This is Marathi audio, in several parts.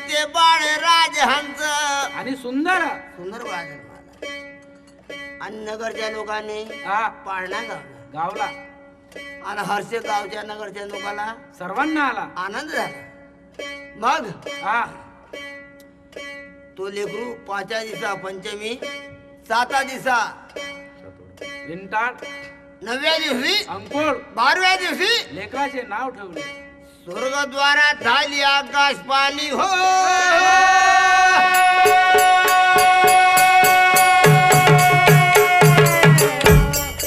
ते बाळ राजहंस आणि सुंदर सुंदर बाळ झालं मला. आणि नगरच्या लोकांनी हा पाळणा गावला गावला आणि हर्षे गावच्या नगरच्या लोकांना सर्वांना आला आनंद झाला. मग हा तो लेकरू 5 दिवसा पंचमी 7 दिवसा विंटाळ 9व्या दिवशी अंकुळ 12व्या दिवशी लेकराचे नाव ठेवले. स्वर्गद्वारात झाली आकाश पाणी हो.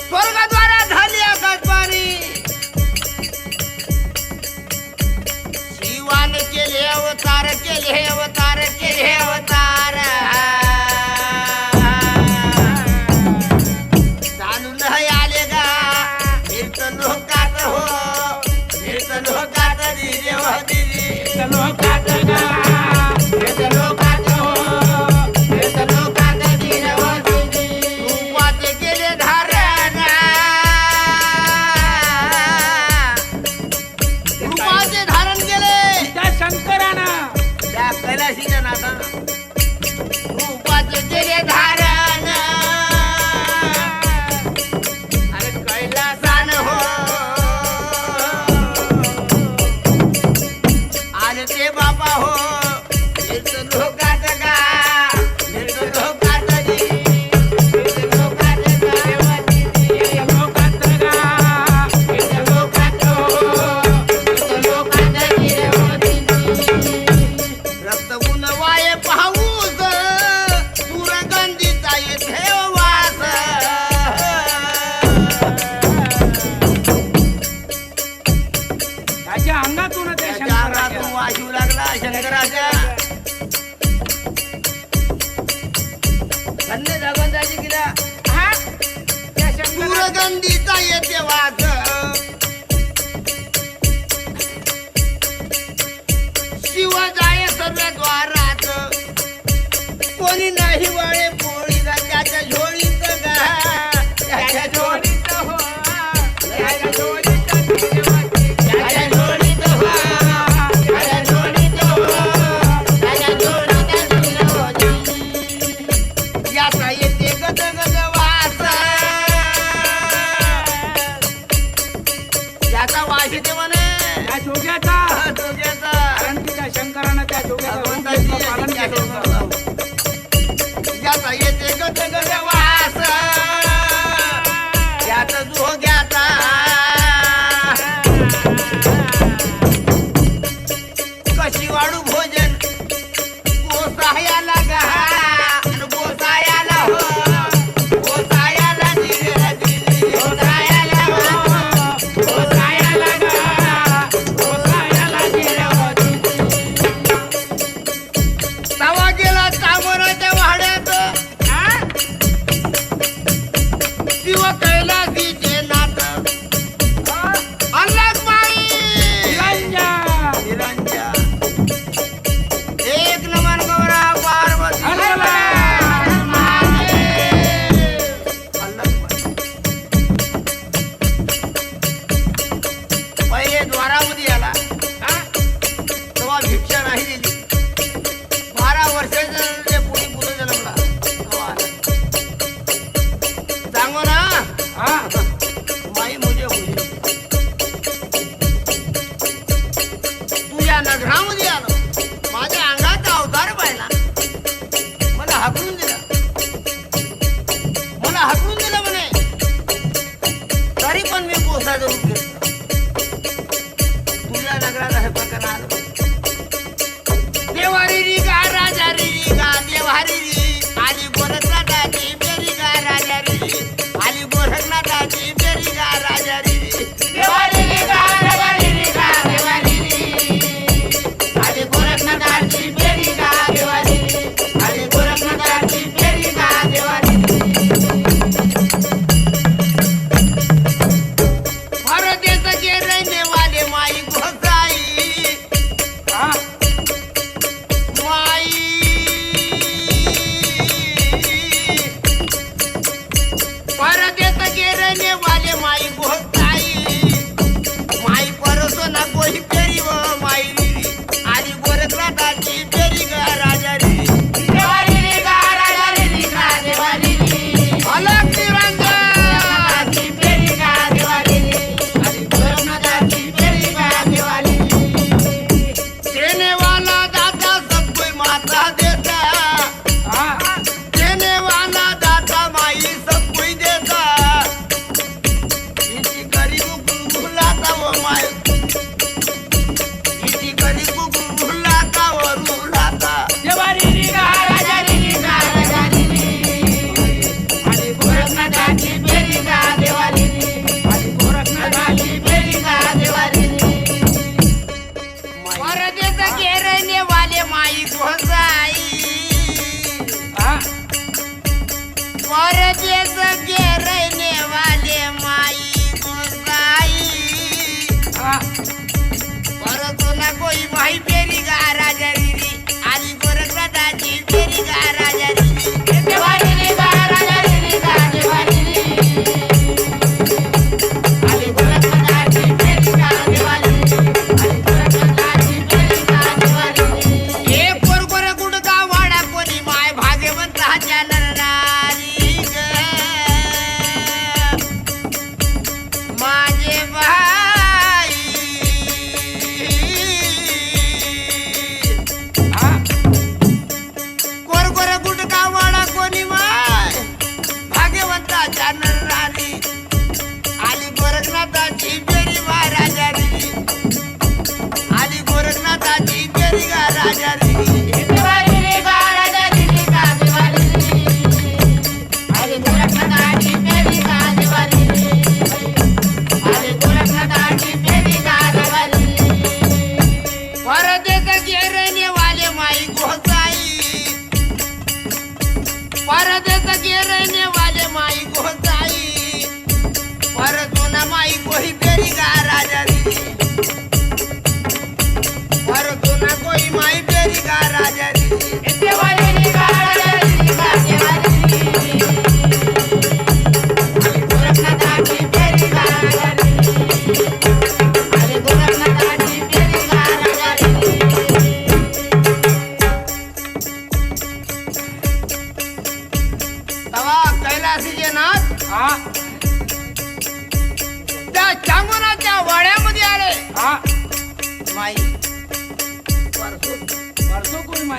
स्वर्गद्वारात झाली आकाश पाणी. शिवाने केले अवतार केले अवतार केले अवतार. चालू नाही आले का कीर्त लोकात हो कीर्त लोकात दिजे हो दिजे लोकात गा, कीर्त लोकात हो कीर्त लोकात दिजे हो दिजे. रूपाचे केले धारण रूपाचे धारण केले त्या शंकरानं त्या कैलाशीच्या नाथा रूपाचे केले धारण आणि कैलासान हो आणि ते बाबा हो कीर्त लोकात गा कीर्त लोकात दी कीर्त लोकात गा लोकात गा, कीर्त लोकात हो कीर्त लोकात दी हो दिदी. रक्त वाय पाऊस सुरगंधीचा येथे वास. त्याच्या अंगातून ते त्याच्या शंकराच्या अंगातून वाजू लागला शंकराच्या. धन्य भगवंताची किरा हा, त्या शंकराच्या सुरगंधीचा येथे वास. शिव जाय सर्व द्वारात कोणी नाही वळे पोळीला त्याच्या झोळीत गा त्याच्या झोळीत हो त्याच्या झोळीत त्याच्या झोळीत हो त्याच्या झोळीत हो त्याच्या झोळीत हो. याचा येते गद गद वास. याचा वास येते म्हणे त्या जोग्याचा, डोक्याचा. कारण की त्या शंकरानं त्या जोग्याचं रूपाचं पालन केलं होतं. याचा येते गद गद वास. याचा जोग्याचा कशी वाढू भोजन गोसायाला गा आणि गोसायाला हो गोसायाला दिले दिले गोसायाला हो गोसायाला गा, गोसायाला दिलं होतं. तवा गे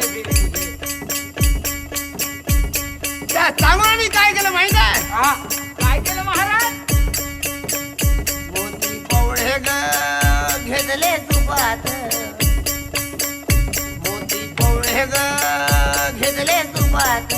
माहिती रे तुझे. त्या चांगल्याने काय केलं माहित आहे? हा, काय केलं महाराज? मोती पवळे ग घेतले तुपात, मोती पवळे ग घेतले तुपात,